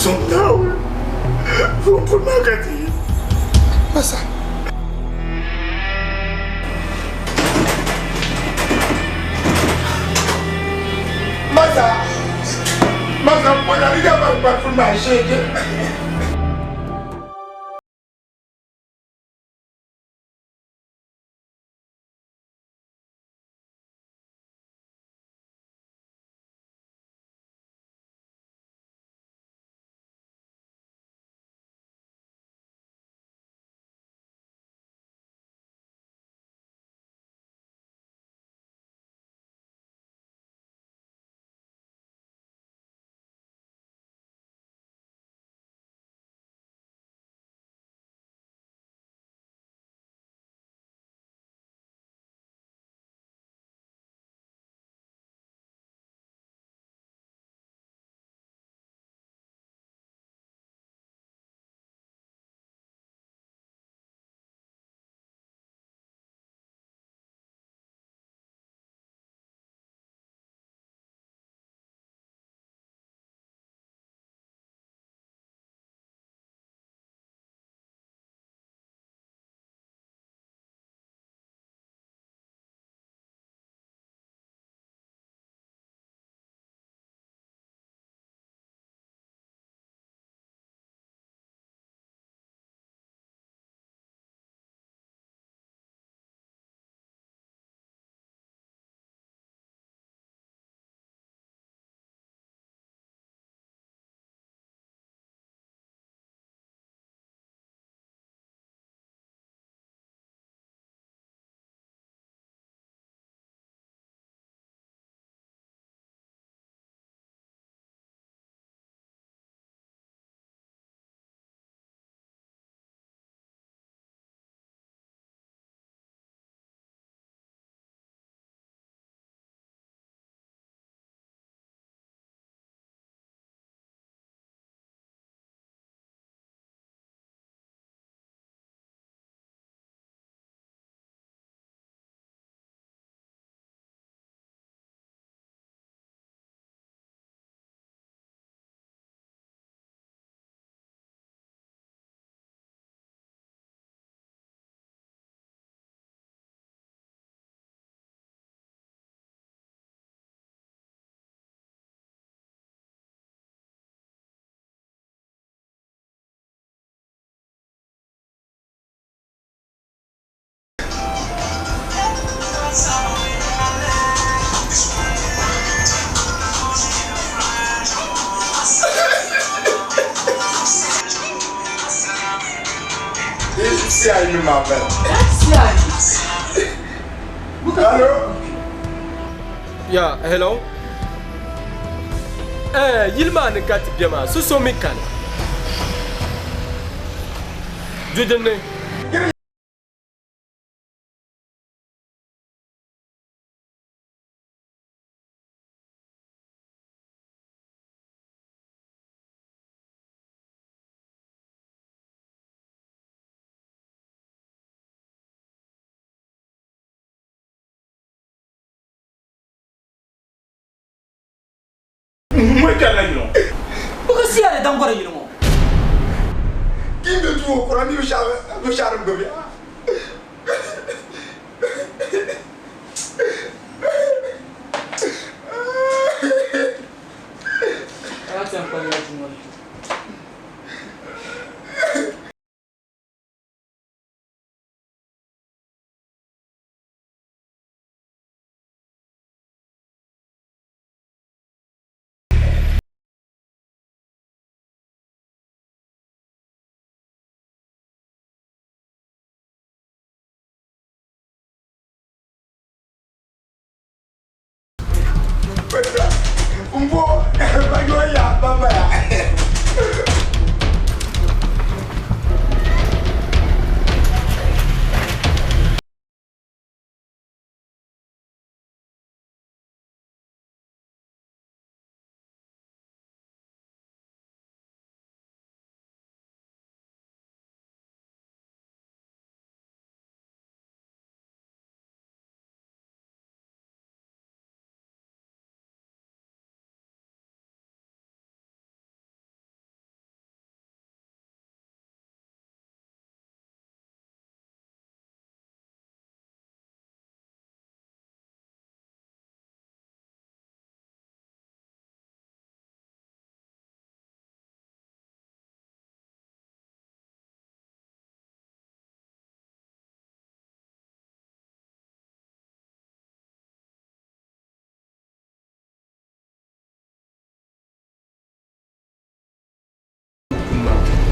Não. Vou por Magadi. Masa. Masa, pode ligar para o mais cheio. Se aí, meu mapa. Se aí. Alô? Yeah, hello. Yilma ne kat biama so so me kan. Jodene. Moi kala yino. Bukan si ada dangkor yino mo. Kimbe tu ko rani o sharam gobe. Acha apa yang semua. Umbo, bayo ya baba.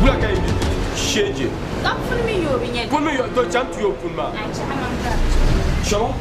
Wula ka yi sheje. Don't put me you in yet. Put me your to jump to your pun ma. Sure.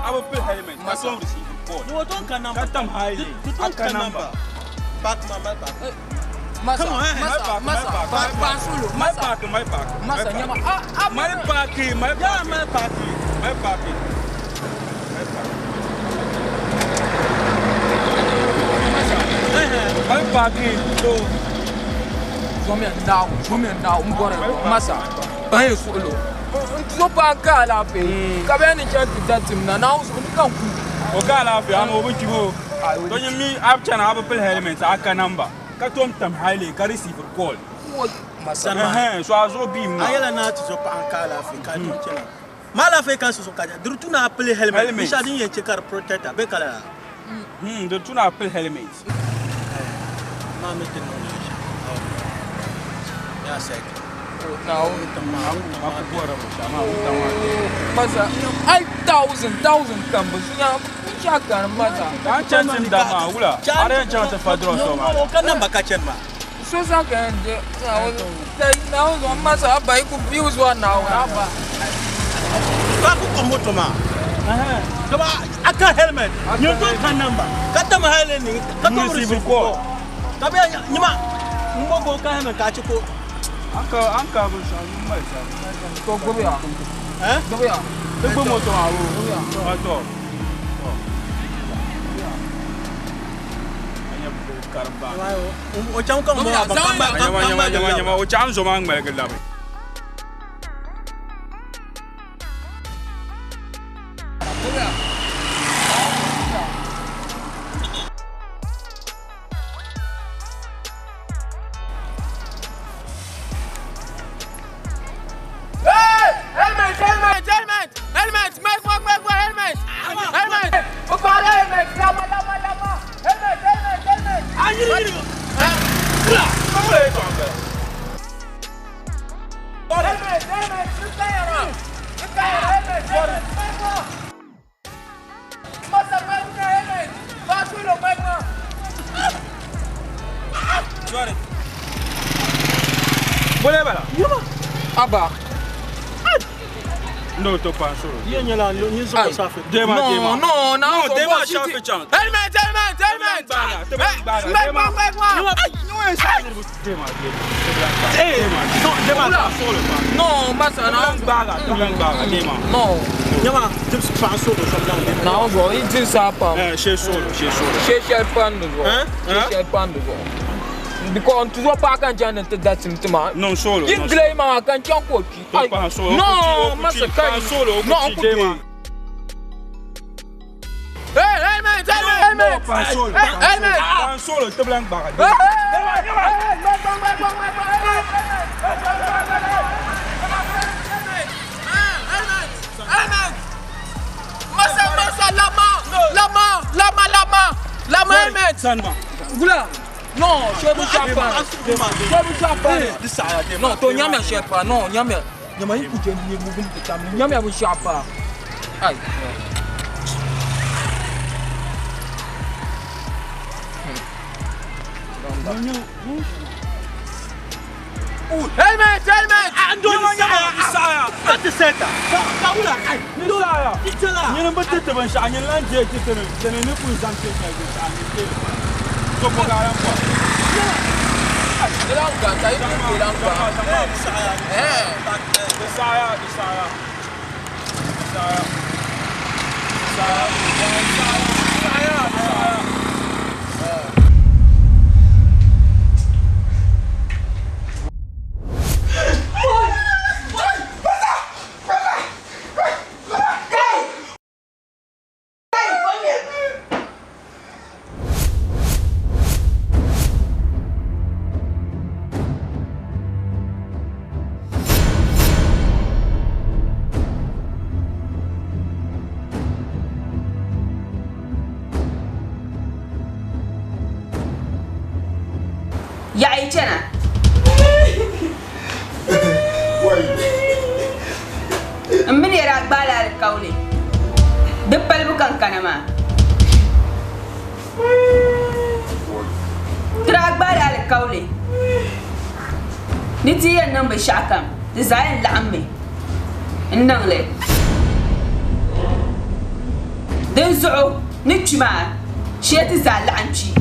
I will pay helmet. I don't receive report. No, don't can number. Cut them highly. Don't can number. Back my back. Come on, my park. My parking. So, Zoom in now, Massa. I solo. So bad, I pay. Cabani check that him now. I'm over you. Don't you mean I've trying to have a pill helmet? I can number. Cut them highly, carry receive a call. So I was being I am not to Pankala African. Malafrican Sokaja, Drutuna play helmet. We shall need a checker protector. Becala. The two apple helmets. Mamma, yes, now, Massa, 5,000 campus. Chaka, Massa. I'm chanting Dama. I don't chant for draw so much. Number catcher. So, now, Massa, I could use one now. Come on, I can't helmet. You don't can number. Cut them highlanding. Cut them receive call. Tabia, Nima, Mogo can and catch you. Uncle, Go here. Eh? Go here. the motor. I thought. Come on, Masa main na helmet. Bago lo main na. Sorry. Boleh bala? Aba. No to pas solo. Yen yala ni so sa fe. Dema. No, Dema shafe chance. Helmet. Dema. No, masa na baga. Dema. No. Nyama tips pa solo so dan. Na go it sapa. She solo. She pando go. She pando go. Because tu dois pas quand j'en étais d'attitude. Non solo. Il glay ma quand tu en coquille. Non, masa kai solo. Non, Dema. Helmet. Pas solo. Pas solo, te blanc baga. Lama helmet. Sanma. Gula. Non, je ne sais pas. Non, tu n'as pas chef pas. Non, n'as pas. N'as pas écouté ni mouvement de ta main. N'as pas vu chef pas. Aïe. Helmet. Ando Isaya. Ate seta. Kaula. Isaya. Itala. Ni nan batte te ban sha ni lan je te te ne ku san te ka je sha ni te. So ko ga ran ko. Bilang ka, tayo bilang ka. Isaya. Ya ichana. Mbini era bala al kauli. Deppal bukan kanama. Tra bala al kauli. Niti ya namba shakam. Design lamme. Nangle. Denzo nitchma. Sheti zal anchi.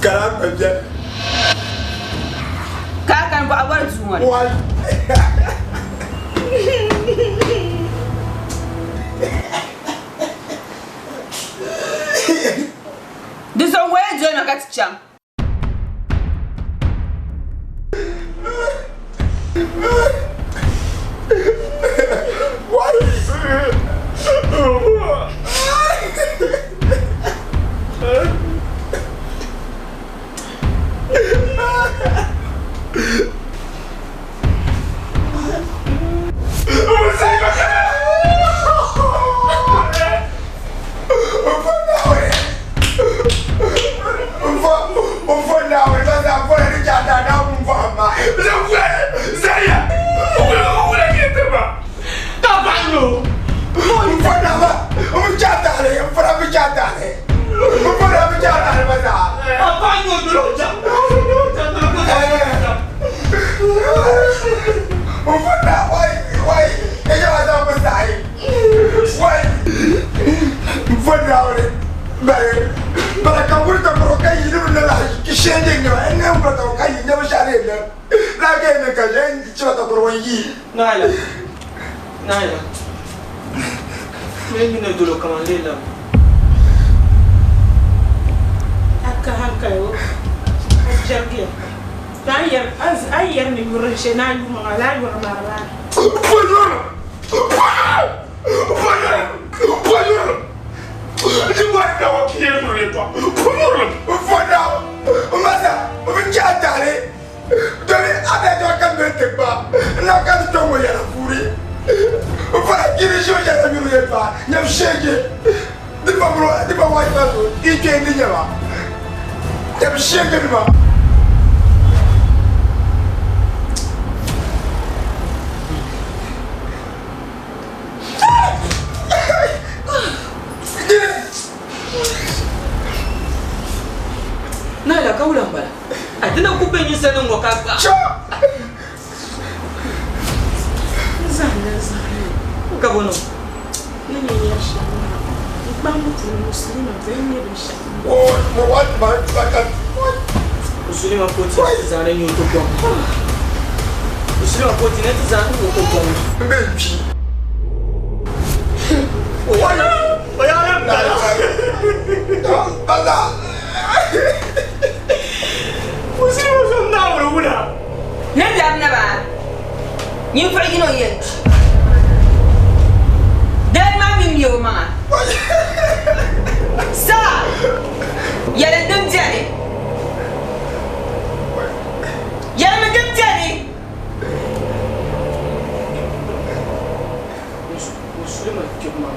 Caramba, Kakan bu awal zuwan. why? This one where you no got cham. Naila. Mimi na dulu kama lela. Haka yo. Ajargia. Ayer ni yurushe na yumala yurmala. Dove adesso a cambiare tempo, non cazzo mo era fuori. Vai kiri show ya na miru yepa. Nyam shege. Di ba white man. Ike ndi nyama. Nyam shege di ba. Nala kaulang bala. Ati na kupenya sana ngokaka. Zana. Kabono. Nini ya shamba. Ibamu muslima venye bisha. Oh, what man? Muslima poti zana nyoto kwa. Muslima poti neti zana nyoto kwa. Baby. Oyala mbala. Allah. Muslima zonda uruna. Nabla na ba? Ni fagi no yen. Dai ma mi miyo ma. Sa. Yala dum jani. Yala ma dum jani. Muslima kema.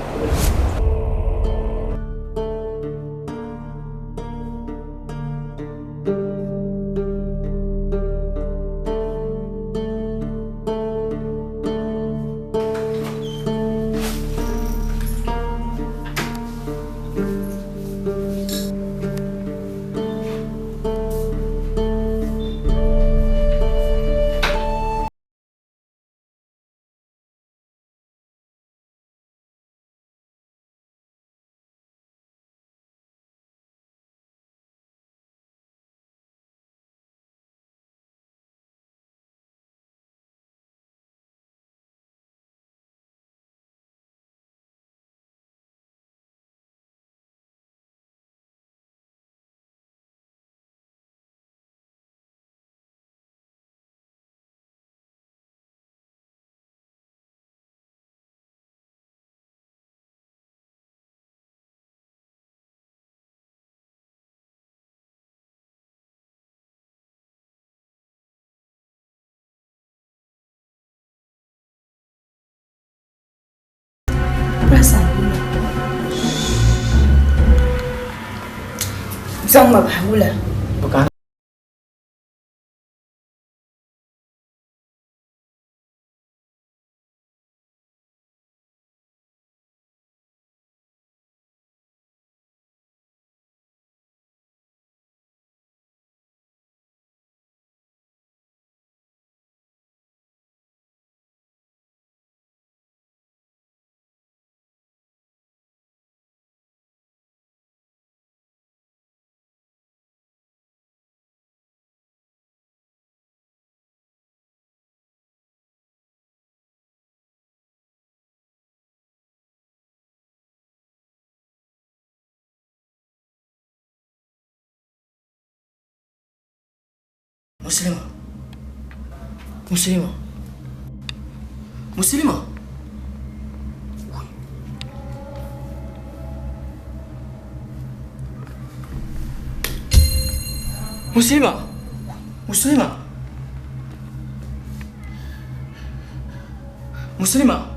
Zang mabahula. Bukan. Muslima. Muslima. Muslima. Muslima. Muslima. Muslima.